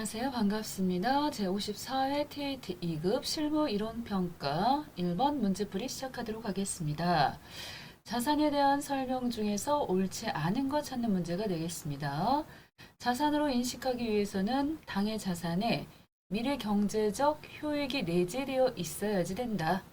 안녕하세요. 반갑습니다. 제54회 TAT 2급 실무 이론 평가 1번 문제풀이 시작하도록 하겠습니다. 자산에 대한 설명 중에서 옳지 않은 것 찾는 문제가 되겠습니다. 자산으로 인식하기 위해서는 당의 자산에 미래 경제적 효익이 내재되어 있어야지 된다.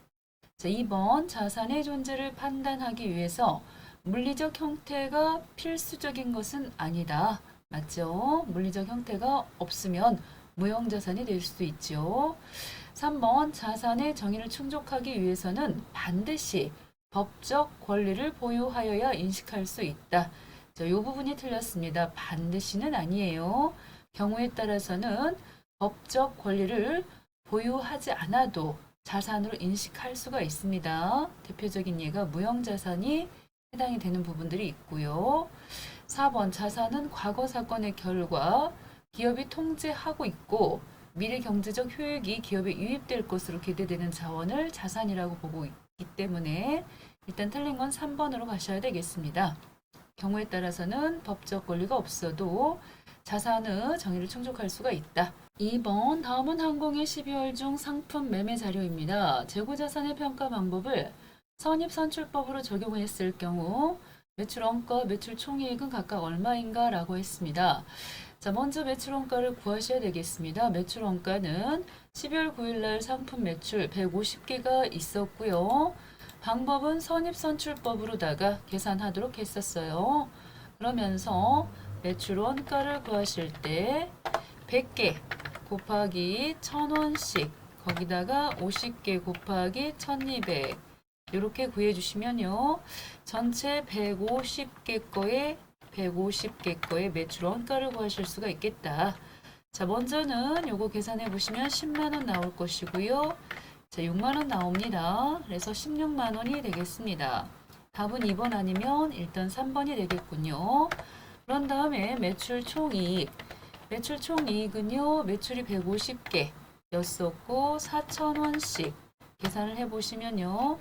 자, 2번 자산의 존재를 판단하기 위해서 물리적 형태가 필수적인 것은 아니다. 맞죠? 물리적 형태가 없으면 무형자산이 될 수도 있죠. 3번 자산의 정의를 충족하기 위해서는 반드시 법적 권리를 보유하여야 인식할 수 있다. 자, 이 부분이 틀렸습니다. 반드시는 아니에요. 경우에 따라서는 법적 권리를 보유하지 않아도 자산으로 인식할 수가 있습니다. 대표적인 예가 무형자산이 해당이 되는 부분들이 있고요. 4번 자산은 과거 사건의 결과 기업이 통제하고 있고 미래 경제적 효익이 기업에 유입될 것으로 기대되는 자원을 자산이라고 보고 있기 때문에 일단 틀린 건 3번으로 가셔야 되겠습니다. 경우에 따라서는 법적 권리가 없어도 자산의 정의를 충족할 수가 있다. 2번 다음은 항공의 12월 중 상품 매매 자료입니다. 재고자산의 평가 방법을 선입선출법으로 적용했을 경우 매출 원가, 매출 총이익은 각각 얼마인가 라고 했습니다. 자, 먼저 매출 원가를 구하셔야 되겠습니다. 매출 원가는 12월 9일 날 상품 매출 150개가 있었고요. 방법은 선입선출법으로다가 계산하도록 했었어요. 그러면서 매출 원가를 구하실 때 100개 곱하기 1000원씩 거기다가 50개 곱하기 1200 이렇게 구해주시면요. 전체 150개 거에 매출 원가를 구하실 수가 있겠다. 자, 먼저는 요거 계산해 보시면 10만원 나올 것이고요. 자, 6만원 나옵니다. 그래서 16만원이 되겠습니다. 답은 2번 아니면 일단 3번이 되겠군요. 그런 다음에 매출 총이익. 매출 총이익은요. 매출이 150개 였었고 4,000원씩 계산을 해보시면요.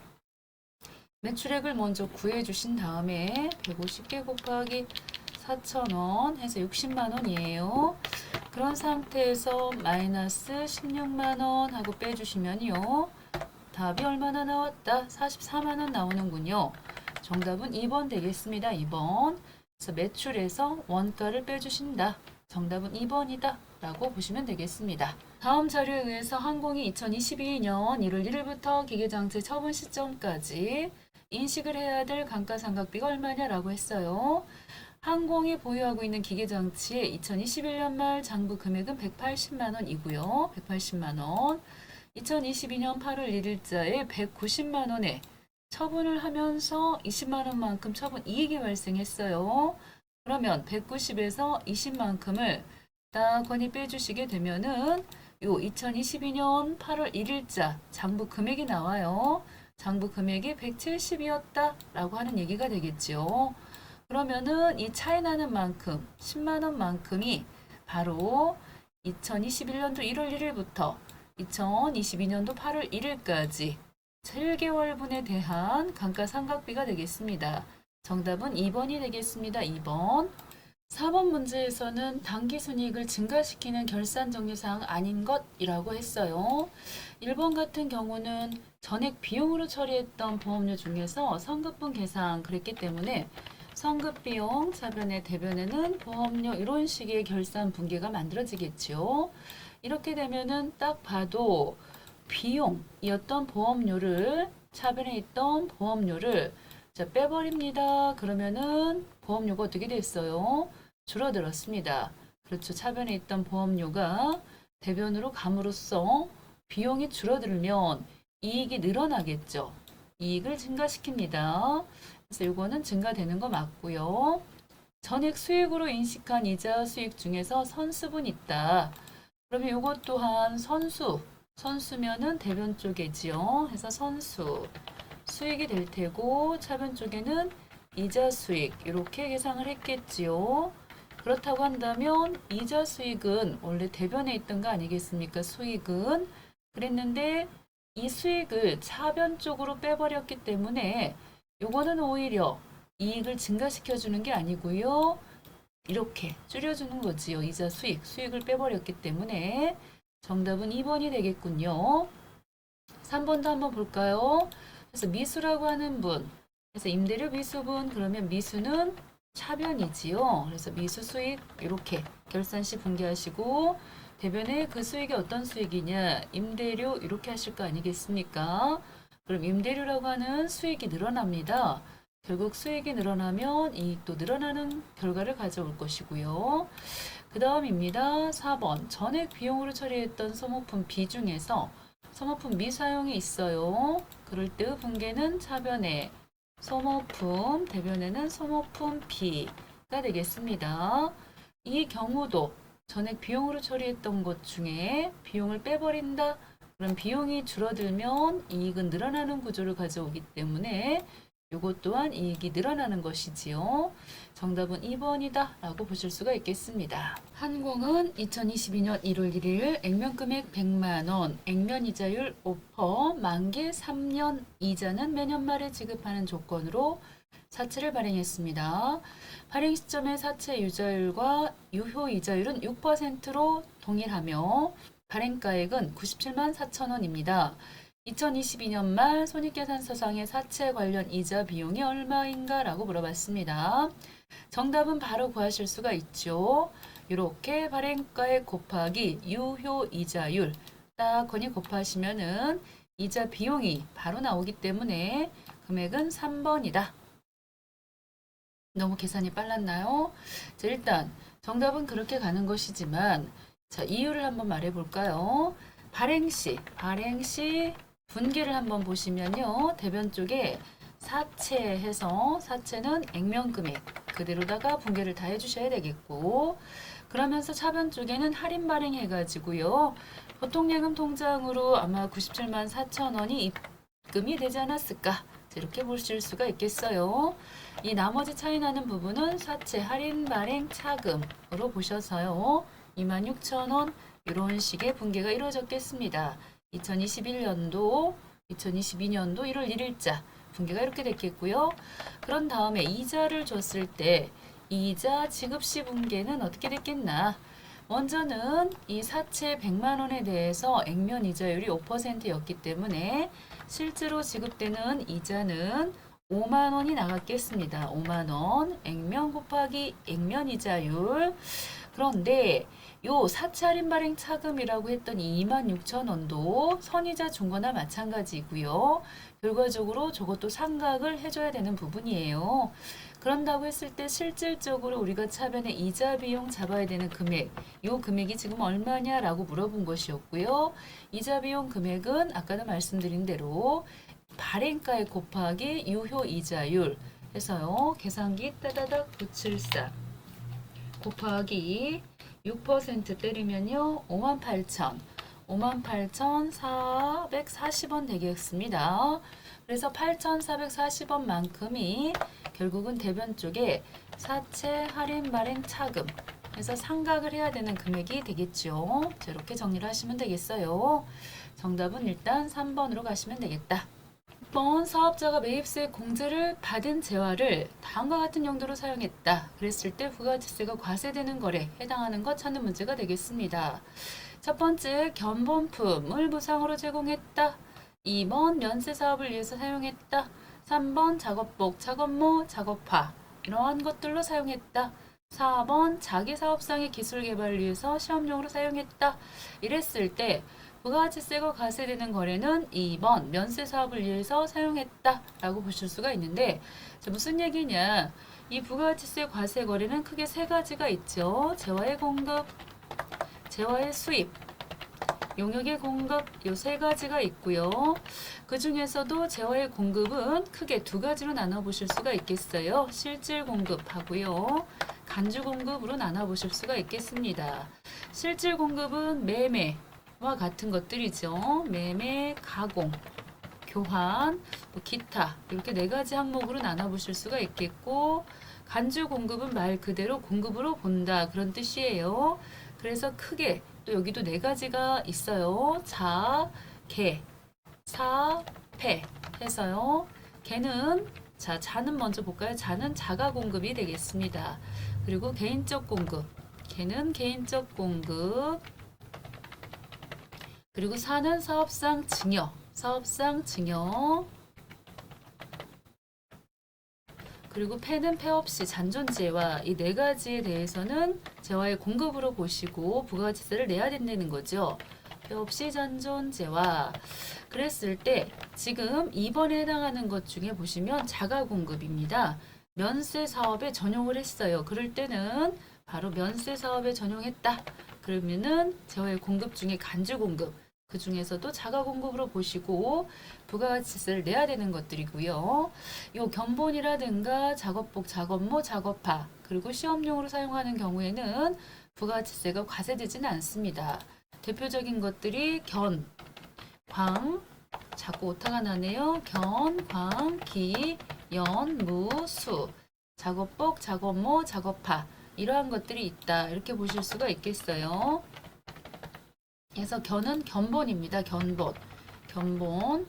매출액을 먼저 구해 주신 다음에 150개 곱하기 4,000원 해서 60만원이에요. 그런 상태에서 마이너스 16만원 하고 빼주시면요. 답이 얼마나 나왔다? 44만원 나오는군요. 정답은 2번 되겠습니다. 2번. 그래서 매출에서 원가를 빼주신다. 정답은 2번이다. 라고 보시면 되겠습니다. 다음 자료에 의해서 항공이 2022년 1월 1일부터 기계장치 처분 시점까지 인식을 해야 될 감가상각비가 얼마냐라고 했어요. 항공이 보유하고 있는 기계장치의 2021년 말 장부 금액은 180만 원이고요. 180만 원. 2022년 8월 1일자에 190만 원에 처분을 하면서 20만 원만큼 처분 이익이 발생했어요. 그러면 190에서 20만큼을 따건이 빼주시게 되면은 요 2022년 8월 1일자 장부 금액이 나와요. 장부 금액이 170이었다 라고 하는 얘기가 되겠죠. 그러면은 이 차이 나는 만큼 10만원만큼이 바로 2021년도 1월 1일부터 2022년도 8월 1일까지 7개월분에 대한 감가상각비가 되겠습니다. 정답은 2번이 되겠습니다. 2번. 4번 문제에서는 당기순이익을 증가시키는 결산정리사항 아닌 것이라고 했어요. 1번 같은 경우는 전액 비용으로 처리했던 보험료 중에서 선급분 계산 그랬기 때문에 선급비용 차변에 대변에는 보험료 이런 식의 결산 분계가 만들어지겠죠. 이렇게 되면은 딱 봐도 비용이었던 보험료를 차변에 있던 보험료를 자, 빼버립니다. 그러면은 보험료가 어떻게 됐어요? 줄어들었습니다. 그렇죠. 차변에 있던 보험료가 대변으로 감으로써 비용이 줄어들면 이익이 늘어나겠죠. 이익을 증가시킵니다. 그래서 이거는 증가되는 거 맞고요. 전액 수익으로 인식한 이자 수익 중에서 선수분 있다. 그러면 이것 또한 선수면은 대변 쪽이지요. 해서 선수. 수익이 될 테고 차변 쪽에는 이자 수익 이렇게 계상을 했겠지요. 그렇다고 한다면 이자 수익은 원래 대변에 있던 거 아니겠습니까? 수익은 그랬는데 이 수익을 차변 쪽으로 빼버렸기 때문에 요거는 오히려 이익을 증가시켜 주는 게 아니고요. 이렇게 줄여주는 거지요. 이자 수익을 빼버렸기 때문에 정답은 2번이 되겠군요. 3번도 한번 볼까요? 그래서 미수라고 하는 분, 그래서 임대료 미수분, 그러면 미수는 차변이지요. 그래서 미수 수익 이렇게 결산 시 분개하시고 대변에 그 수익이 어떤 수익이냐, 임대료 이렇게 하실 거 아니겠습니까? 그럼 임대료라고 하는 수익이 늘어납니다. 결국 수익이 늘어나면 이익도 늘어나는 결과를 가져올 것이고요. 그 다음입니다. 4번 전액 비용으로 처리했던 소모품 B 중에서 소모품 미사용이 있어요. 그럴 때의 분계는 차변에 소모품, 대변에는 소모품 B가 되겠습니다. 이 경우도 전액 비용으로 처리했던 것 중에 비용을 빼버린다. 그럼 비용이 줄어들면 이익은 늘어나는 구조를 가져오기 때문에 이것 또한 이익이 늘어나는 것이지요. 정답은 2번이다 라고 보실 수가 있겠습니다. 한공은 2022년 1월 1일 액면금액 100만원, 액면이자율 5%, 만기 3년 이자는 매년 말에 지급하는 조건으로 사채를 발행했습니다. 발행 시점의 사채 유자율과 유효 이자율은 6%로 동일하며 발행가액은 97만 4천 원입니다. 2022년 말 손익계산서상의 사채 관련 이자 비용이 얼마인가 라고 물어봤습니다. 정답은 바로 구하실 수가 있죠. 이렇게 발행가액 곱하기 유효 이자율 딱 거니 곱하시면은 이자 비용이 바로 나오기 때문에 금액은 3번이다. 너무 계산이 빨랐나요? 자, 일단 정답은 그렇게 가는 것이지만 자, 이유를 한번 말해 볼까요? 발행 시 분기를 한번 보시면요. 대변 쪽에 사채해서 사채는 액면금액 그대로다가 분기를 다 해주셔야 되겠고 그러면서 차변 쪽에는 할인 발행해 가지고요. 보통예금 통장으로 아마 97만 4천 원이 입금이 되지 않았을까 이렇게 보실 수가 있겠어요. 이 나머지 차이 나는 부분은 사채 할인 발행 차금으로 보셔서요. 26,000원 이런 식의 분계가 이루어졌겠습니다. 2021년도, 2022년도 1월 1일자 분계가 이렇게 됐겠고요. 그런 다음에 이자를 줬을 때 이자 지급 시 분계는 어떻게 됐겠나? 먼저는 이 사채 100만 원에 대해서 액면 이자율이 5%였기 때문에 실제로 지급되는 이자는 5만 원이 나갔겠습니다. 5만 원 액면 곱하기 액면 이자율. 그런데 요 사채 할인 발행 차금이라고 했던 26,000원도 선이자 준 거나 마찬가지고요. 결과적으로 저것도 상각을 해줘야 되는 부분이에요. 그런다고 했을 때 실질적으로 우리가 차변에 이자 비용 잡아야 되는 금액, 요 금액이 지금 얼마냐라고 물어본 것이었고요. 이자 비용 금액은 아까도 말씀드린 대로 발행가액 곱하기 유효 이자율 해서요. 계산기 따다닥 974 곱하기 6% 때리면요. 58,440원 되겠습니다. 그래서 8,440원만큼이 결국은 대변 쪽에 사채 할인 발행 차금 해서 상각을 해야 되는 금액이 되겠죠. 이렇게 정리를 하시면 되겠어요. 정답은 일단 3번으로 가시면 되겠다. 6번 사업자가 매입세 공제를 받은 재화를 다음과 같은 용도로 사용했다. 그랬을 때 부가가치세가 과세되는 거래에 해당하는 것 찾는 문제가 되겠습니다. 첫 번째, 견본품을 무상으로 제공했다. 2번, 면세 사업을 위해서 사용했다. 3번, 작업복, 작업모, 작업화 이러한 것들로 사용했다. 4번, 자기 사업상의 기술 개발을 위해서 시험용으로 사용했다. 이랬을 때 부가가치세가 과세되는 거래는 2번 면세 사업을 위해서 사용했다 라고 보실 수가 있는데 무슨 얘기냐, 이 부가가치세 과세 거래는 크게 세 가지가 있죠. 재화의 공급, 재화의 수입, 용역의 공급 요 세 가지가 있고요. 그 중에서도 재화의 공급은 크게 두 가지로 나눠 보실 수가 있겠어요. 실질 공급하고요. 간주 공급으로 나눠 보실 수가 있겠습니다. 실질 공급은 매매와 같은 것들이죠. 매매, 가공, 교환, 또 기타 이렇게 네 가지 항목으로 나눠 보실 수가 있겠고 간주 공급은 말 그대로 공급으로 본다 그런 뜻이에요. 그래서 크게 또 여기도 네 가지가 있어요. 자, 개, 사, 폐 해서요. 개는 자는 먼저 볼까요? 자는 자가 공급이 되겠습니다. 그리고 개인적 공급. 개는 개인적 공급. 그리고 4는 사업상 증여. 사업상 증여. 그리고 패는 패 없이 잔존재화. 이 네 가지에 대해서는 재화의 공급으로 보시고 부가가치세를 내야 된다는 거죠. 패 없이 잔존재화. 그랬을 때 지금 2번에 해당하는 것 중에 보시면 자가공급입니다. 면세 사업에 전용을 했어요. 그럴 때는 바로 면세 사업에 전용했다. 그러면은 재화의 공급 중에 간주공급, 그 중에서도 자가공급으로 보시고 부가가치세를 내야 되는 것들이고요. 요 견본이라든가 작업복, 작업모, 작업화, 그리고 시험용으로 사용하는 경우에는 부가가치세가 과세되지는 않습니다. 대표적인 것들이 견, 광, 자꾸 오타가 나네요. 견, 광, 기, 연, 무, 수. 작업복, 작업모, 작업화. 이러한 것들이 있다. 이렇게 보실 수가 있겠어요. 그래서 견은 견본입니다. 견본. 견본.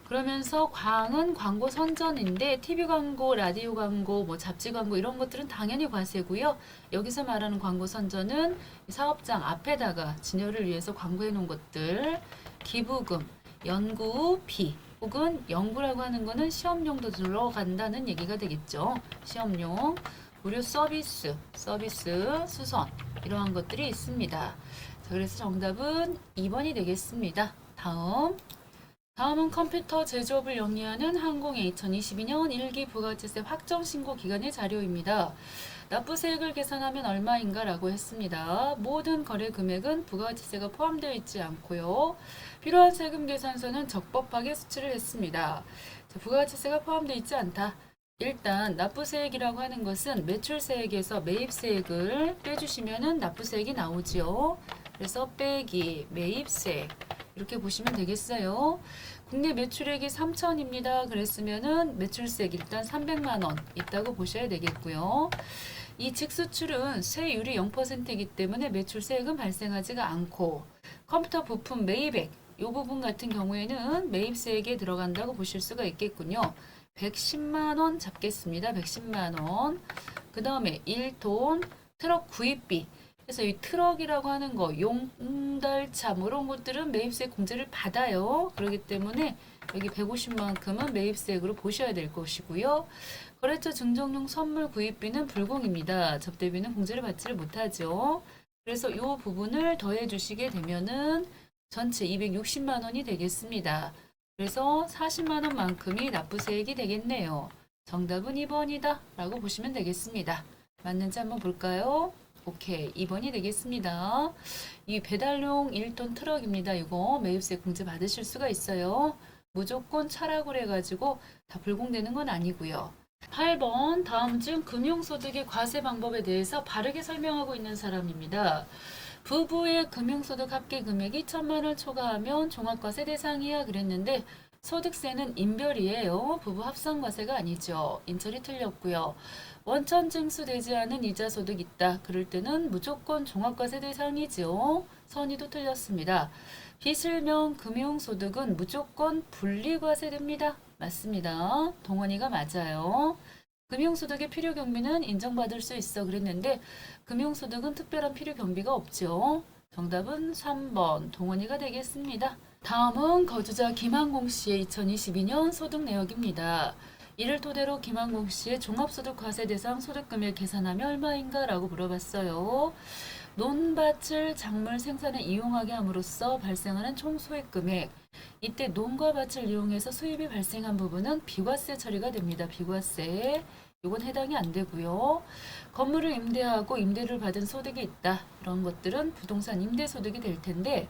그러면서 광은 광고 선전인데 TV 광고, 라디오 광고, 뭐 잡지 광고 이런 것들은 당연히 과세고요. 여기서 말하는 광고 선전은 사업장 앞에다가 진열을 위해서 광고해 놓은 것들. 기부금, 연구비 혹은 연구라고 하는 거는 시험용도 들어간다는 얘기가 되겠죠. 시험용, 무료 서비스, 수선 이러한 것들이 있습니다. 자, 그래서 정답은 2번이 되겠습니다. 다음은 컴퓨터 제조업을 영위하는 항공의 2022년 1기 부가가치세 확정 신고 기간의 자료입니다. 납부세액을 계산하면 얼마인가 라고 했습니다. 모든 거래 금액은 부가가치세가 포함되어 있지 않고요. 필요한 세금 계산서는 적법하게 수치를 했습니다. 자, 부가가치세가 포함되어 있지 않다. 일단 납부세액이라고 하는 것은 매출세액에서 매입세액을 빼주시면은 납부세액이 나오지요. 그래서 빼기 매입세액 이렇게 보시면 되겠어요. 국내 매출액이 3천입니다. 그랬으면은 매출세액 일단 300만 원 있다고 보셔야 되겠고요. 이 직수출은 세율이 0%이기 때문에 매출세액은 발생하지가 않고 컴퓨터 부품 매입액 이 부분 같은 경우에는 매입세액에 들어간다고 보실 수가 있겠군요. 110만 원 잡겠습니다. 110만 원. 그 다음에 1톤 트럭 구입비. 그래서 이 트럭이라고 하는 거, 용달차 뭐 이런 것들은 매입세 공제를 받아요. 그렇기 때문에 여기 150만큼은 매입세액으로 보셔야 될 것이고요. 거래처 증정용 선물 구입비는 불공입니다. 접대비는 공제를 받지를 못하죠. 그래서 이 부분을 더해 주시게 되면은 전체 260만 원이 되겠습니다. 그래서 40만 원만큼이 납부세액이 되겠네요. 정답은 2번이다 라고 보시면 되겠습니다. 맞는지 한번 볼까요? 오케이, 2번이 되겠습니다. 이 배달용 1톤 트럭입니다. 이거 매입세 공제 받으실 수가 있어요. 무조건 차라고 해가지고 다 불공되는 건 아니고요. 8번, 다음 중 금융소득의 과세 방법에 대해서 바르게 설명하고 있는 사람입니다. 부부의 금융소득 합계 금액이 1,000만 원 초과하면 종합과세 대상이야 그랬는데 소득세는 인별이에요. 부부 합산과세가 아니죠. 인철이 틀렸고요. 원천 징수되지 않은 이자 소득 있다. 그럴 때는 무조건 종합과세 대상이죠. 선의도 틀렸습니다. 비실명 금융소득은 무조건 분리과세됩니다. 맞습니다. 동원이가 맞아요. 금융소득의 필요경비는 인정받을 수 있어 그랬는데 금융소득은 특별한 필요경비가 없죠. 정답은 3번 동원이가 되겠습니다. 다음은 거주자 김한공 씨의 2022년 소득 내역입니다. 이를 토대로 김한공 씨의 종합소득과세 대상 소득금액 계산하면 얼마인가 라고 물어봤어요. 논밭을 작물 생산에 이용하게 함으로써 발생하는 총 소액 금액. 이때 논과 밭을 이용해서 수입이 발생한 부분은 비과세 처리가 됩니다. 비과세. 이건 해당이 안 되고요. 건물을 임대하고 임대를 받은 소득이 있다. 이런 것들은 부동산 임대소득이 될 텐데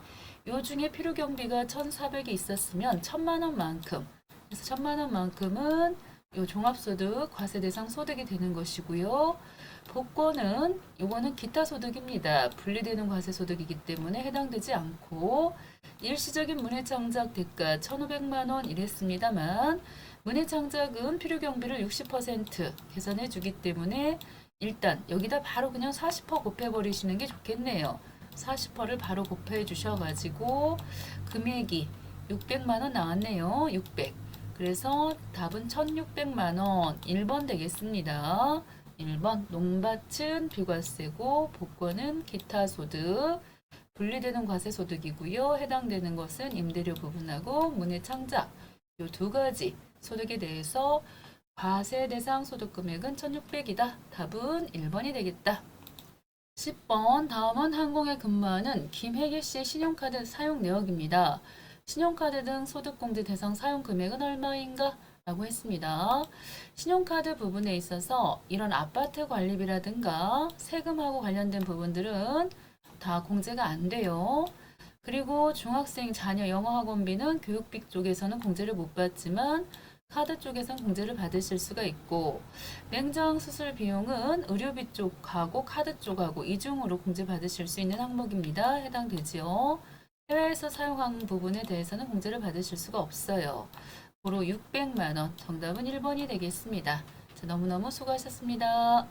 요 중에 필요경비가 1,400이 있었으면 1,000만 원만큼. 그래서 1,000만 원만큼은 요 종합소득 과세 대상 소득이 되는 것이고요. 복권은 요거는 기타 소득입니다. 분리되는 과세 소득이기 때문에 해당되지 않고 일시적인 문해창작 대가 1,500만 원 이랬습니다만 문해창작은 필요경비를 60% 계산해 주기 때문에 일단 여기다 바로 그냥 40% 곱해 버리시는 게 좋겠네요. 40%를 바로 곱해 주셔가지고 금액이 600만 원 나왔네요. 600. 그래서 답은 1,600만 원 1번 되겠습니다. 1번 농밭은 비과세고 복권은 기타 소득. 분리되는 과세소득이고요. 해당되는 것은 임대료 부분하고 문의 창작 이 두 가지 소득에 대해서 과세 대상 소득 금액은 1,600이다. 답은 1번이 되겠다. 10번 다음은 항공에 근무하는 김혜기 씨의 신용카드 사용 내역입니다. 신용카드 등 소득공제 대상 사용 금액은 얼마인가? 라고 했습니다. 신용카드 부분에 있어서 이런 아파트 관리비라든가 세금하고 관련된 부분들은 다 공제가 안 돼요. 그리고 중학생 자녀 영어학원비는 교육비 쪽에서는 공제를 못 받지만 카드 쪽에선 공제를 받으실 수가 있고 냉장 수술 비용은 의료비 쪽하고 카드 쪽하고 이중으로 공제 받으실 수 있는 항목입니다. 해당되지요. 해외에서 사용한 부분에 대해서는 공제를 받으실 수가 없어요. 고로 600만 원 정답은 1번이 되겠습니다. 자, 너무너무 수고하셨습니다.